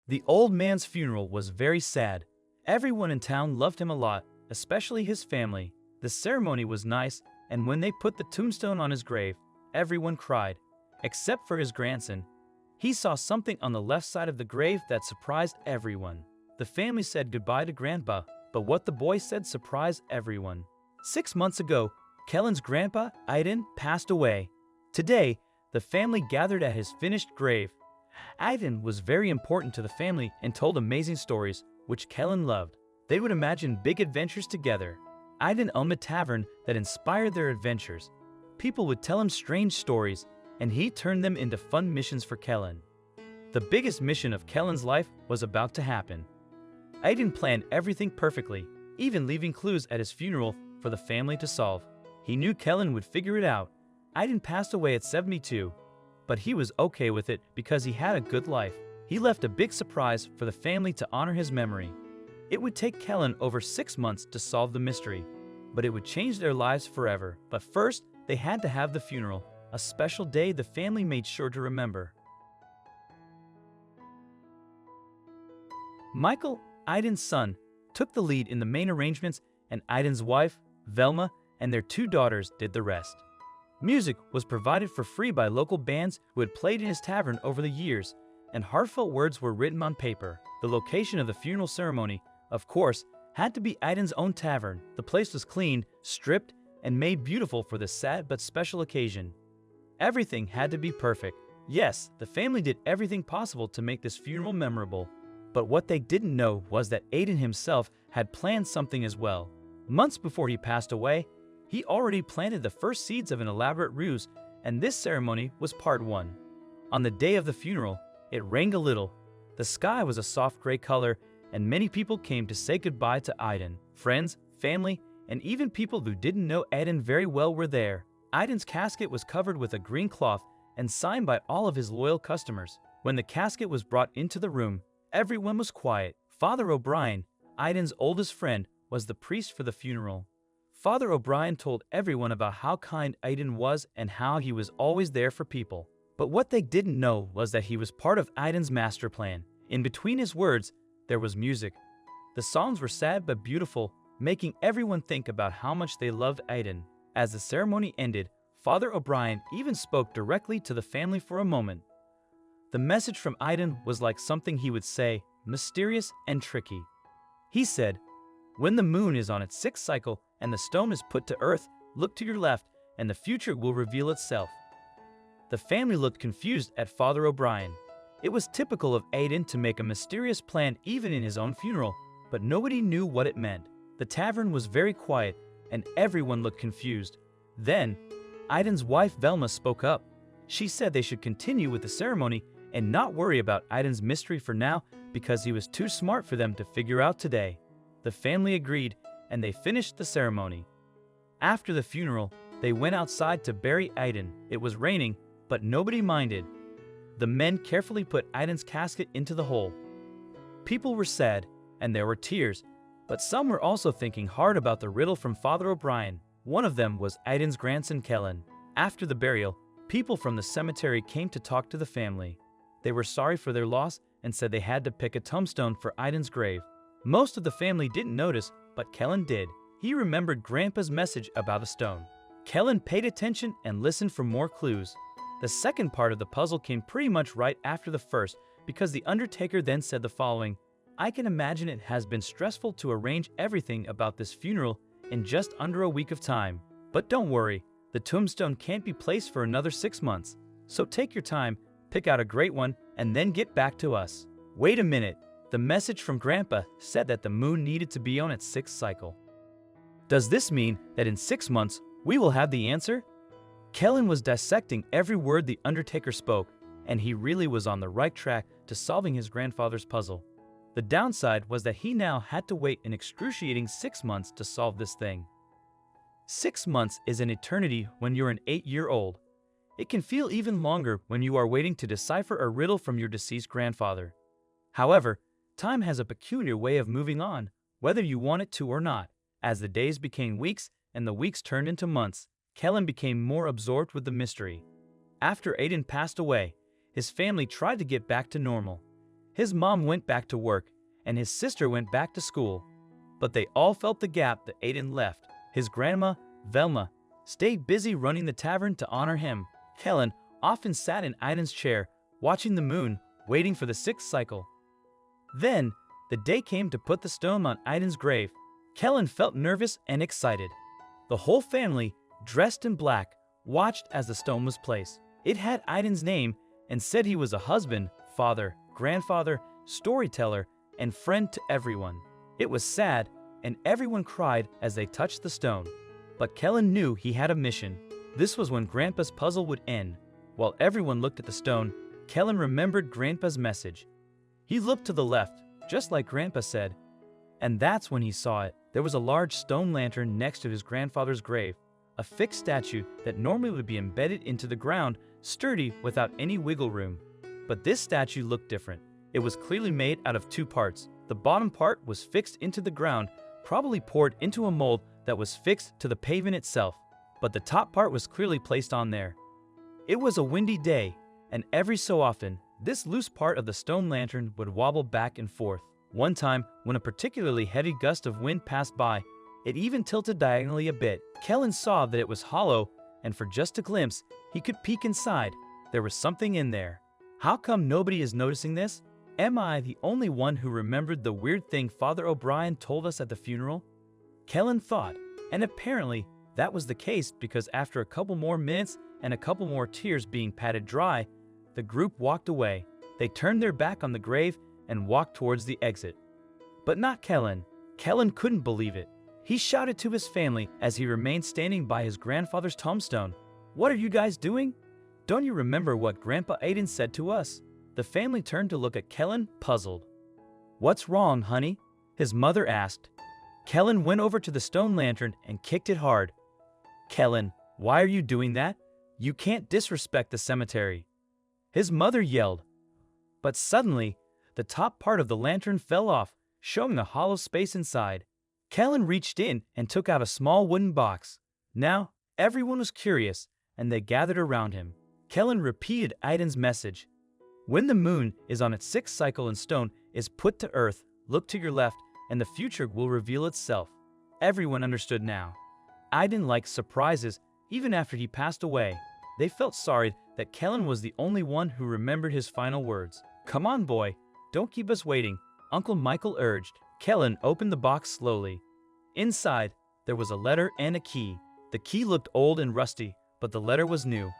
The old man's funeral was very sad. Everyone in town loved him a lot, especially his family. The ceremony was nice, and when they put the tombstone on his grave, everyone cried, except for his grandson. He saw something on the left side of the grave that surprised everyone. The family said goodbye to Grandpa, but what the boy said surprised everyone. 6 months ago, Kellen's grandpa, Iden, passed away. Today, the family gathered at his finished grave. Iden was very important to the family and told amazing stories, which Kellen loved. They would imagine big adventures together. Iden owned a tavern that inspired their adventures. People would tell him strange stories, and he turned them into fun missions for Kellen. The biggest mission of Kellen's life was about to happen. Iden planned everything perfectly, even leaving clues at his funeral for the family to solve. He knew Kellen would figure it out. Iden passed away at 72, but he was okay with it because he had a good life. He left a big surprise for the family to honor his memory. It would take Kellen over 6 months to solve the mystery, but it would change their lives forever. But first, they had to have the funeral, a special day the family made sure to remember. Michael, Iden's son, took the lead in the main arrangements, and Iden's wife, Velma, and their 2 daughters did the rest. Music was provided for free by local bands who had played in his tavern over the years, and heartfelt words were written on paper. The location of the funeral ceremony, of course, had to be Iden's own tavern. The place was cleaned, stripped, and made beautiful for this sad but special occasion. Everything had to be perfect. Yes, the family did everything possible to make this funeral memorable. But what they didn't know was that Iden himself had planned something as well. Months before he passed away, he already planted the first seeds of an elaborate ruse, and this ceremony was part 1. On the day of the funeral, it rained a little. The sky was a soft gray color, and many people came to say goodbye to Iden. Friends, family, and even people who didn't know Iden very well were there. Iden's casket was covered with a green cloth and signed by all of his loyal customers. When the casket was brought into the room, everyone was quiet. Father O'Brien, Iden's oldest friend, was the priest for the funeral. Father O'Brien told everyone about how kind Iden was and how he was always there for people. But what they didn't know was that he was part of Iden's master plan. In between his words, there was music. The songs were sad but beautiful, making everyone think about how much they loved Iden. As the ceremony ended, Father O'Brien even spoke directly to the family for a moment. The message from Iden was like something he would say, mysterious and tricky. He said, "When the moon is on its 6th cycle and the stone is put to earth, look to your left and the future will reveal itself." The family looked confused at Father O'Brien. It was typical of Iden to make a mysterious plan even in his own funeral, but nobody knew what it meant. The tavern was very quiet and everyone looked confused. Then, Iden's wife Velma spoke up. She said they should continue with the ceremony and not worry about Iden's mystery for now because he was too smart for them to figure out today. The family agreed, and they finished the ceremony. After the funeral, they went outside to bury Iden. It was raining, but nobody minded. The men carefully put Iden's casket into the hole. People were sad, and there were tears, but some were also thinking hard about the riddle from Father O'Brien. One of them was Iden's grandson Kellen. After the burial, people from the cemetery came to talk to the family. They were sorry for their loss and said they had to pick a tombstone for Iden's grave. Most of the family didn't notice, but Kellen did. He remembered Grandpa's message about a stone. Kellen paid attention and listened for more clues. The second part of the puzzle came pretty much right after the first because the undertaker then said the following, "I can imagine it has been stressful to arrange everything about this funeral in just under a week of time. But don't worry, the tombstone can't be placed for another 6 months. So take your time, pick out a great one, and then get back to us." Wait a minute. The message from Grandpa said that the moon needed to be on its 6th cycle. Does this mean that in 6 months we will have the answer? Kellen was dissecting every word the undertaker spoke, and he really was on the right track to solving his grandfather's puzzle. The downside was that he now had to wait an excruciating 6 months to solve this thing. 6 months is an eternity when you're an 8-year-old. It can feel even longer when you are waiting to decipher a riddle from your deceased grandfather. However, time has a peculiar way of moving on, whether you want it to or not. As the days became weeks and the weeks turned into months, Kellen became more absorbed with the mystery. After Iden passed away, his family tried to get back to normal. His mom went back to work, and his sister went back to school. But they all felt the gap that Iden left. His grandma, Velma, stayed busy running the tavern to honor him. Kellen often sat in Iden's chair, watching the moon, waiting for the sixth cycle. Then, the day came to put the stone on Iden's grave. Kellen felt nervous and excited. The whole family, dressed in black, watched as the stone was placed. It had Iden's name and said he was a husband, father, grandfather, storyteller, and friend to everyone. It was sad, and everyone cried as they touched the stone. But Kellen knew he had a mission. This was when Grandpa's puzzle would end. While everyone looked at the stone, Kellen remembered Grandpa's message. He looked to the left, just like Grandpa said, and that's when he saw it. There was a large stone lantern next to his grandfather's grave, a fixed statue that normally would be embedded into the ground, sturdy without any wiggle room. But this statue looked different. It was clearly made out of two parts. The bottom part was fixed into the ground, probably poured into a mold that was fixed to the pavement itself, but the top part was clearly placed on there. It was a windy day, and every so often, this loose part of the stone lantern would wobble back and forth. One time, when a particularly heavy gust of wind passed by, it even tilted diagonally a bit. Kellen saw that it was hollow, and for just a glimpse, he could peek inside. There was something in there. How come nobody is noticing this? Am I the only one who remembered the weird thing Father O'Brien told us at the funeral? Kellen thought, and apparently that was the case because after a couple more minutes and a couple more tears being patted dry, the group walked away. They turned their back on the grave and walked towards the exit. But not Kellen. Kellen couldn't believe it. He shouted to his family as he remained standing by his grandfather's tombstone. "What are you guys doing? Don't you remember what Grandpa Iden said to us?" The family turned to look at Kellen, puzzled. "What's wrong, honey?" his mother asked. Kellen went over to the stone lantern and kicked it hard. "Kellen, why are you doing that? You can't disrespect the cemetery," his mother yelled. But suddenly, the top part of the lantern fell off, showing a hollow space inside. Kellen reached in and took out a small wooden box. Now, everyone was curious, and they gathered around him. Kellen repeated Iden's message. When the moon is on its sixth cycle and stone is put to earth, look to your left, and the future will reveal itself. Everyone understood now. Iden liked surprises even after he passed away. They felt sorry that Kellen was the only one who remembered his final words. "Come on, boy, don't keep us waiting," Uncle Michael urged. Kellen opened the box slowly. Inside, there was a letter and a key. The key looked old and rusty, but the letter was new.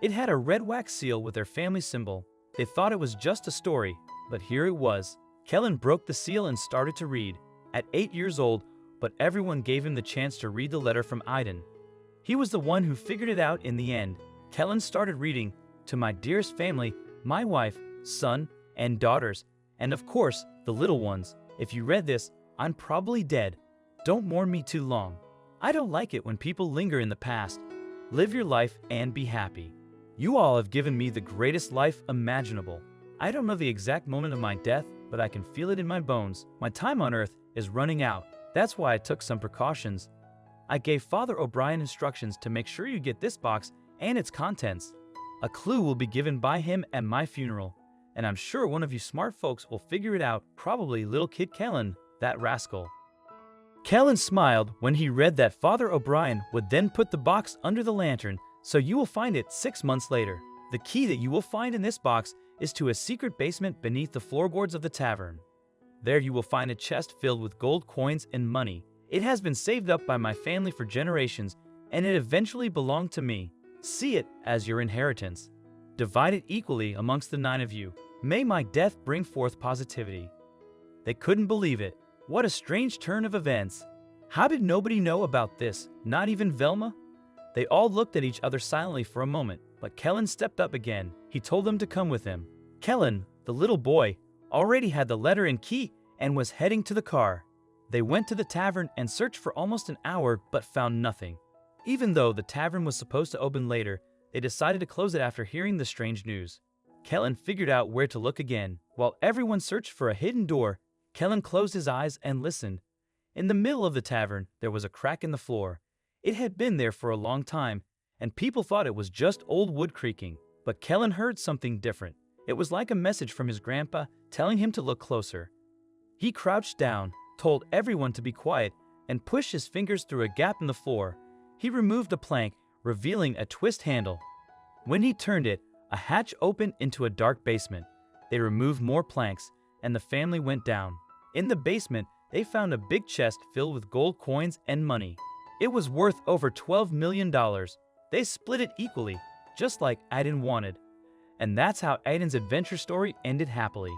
It had a red wax seal with their family symbol. They thought it was just a story, but here it was. Kellen broke the seal and started to read. At 8 years old, but everyone gave him the chance to read the letter from Iden. He was the one who figured it out in the end. Kellen started reading, "To my dearest family, my wife, son, and daughters, and of course, the little ones. If you read this, I'm probably dead. Don't mourn me too long. I don't like it when people linger in the past. Live your life and be happy. You all have given me the greatest life imaginable. I don't know the exact moment of my death, but I can feel it in my bones. My time on earth is running out. That's why I took some precautions. I gave Father O'Brien instructions to make sure you get this box and its contents. A clue will be given by him at my funeral, and I'm sure one of you smart folks will figure it out, probably little kid Kellen, that rascal." Kellen smiled when he read that Father O'Brien would then put the box under the lantern, so you will find it 6 months later. The key that you will find in this box is to a secret basement beneath the floorboards of the tavern. There you will find a chest filled with gold coins and money. It has been saved up by my family for generations, and it eventually belonged to me. See it as your inheritance. Divide it equally amongst the 9 of you. May my death bring forth positivity." They couldn't believe it. What a strange turn of events. How did nobody know about this, not even Velma? They all looked at each other silently for a moment, but Kellen stepped up again. He told them to come with him. Kellen, the little boy, already had the letter and key and was heading to the car. They went to the tavern and searched for almost an hour but found nothing. Even though the tavern was supposed to open later, they decided to close it after hearing the strange news. Kellen figured out where to look again. While everyone searched for a hidden door, Kellen closed his eyes and listened. In the middle of the tavern, there was a crack in the floor. It had been there for a long time, and people thought it was just old wood creaking. But Kellen heard something different. It was like a message from his grandpa telling him to look closer. He crouched down, told everyone to be quiet, and pushed his fingers through a gap in the floor. He removed a plank, revealing a twist handle. When he turned it, a hatch opened into a dark basement. They removed more planks, and the family went down. In the basement, they found a big chest filled with gold coins and money. It was worth over $12 million. They split it equally, just like Iden wanted. And that's how Iden's adventure story ended happily.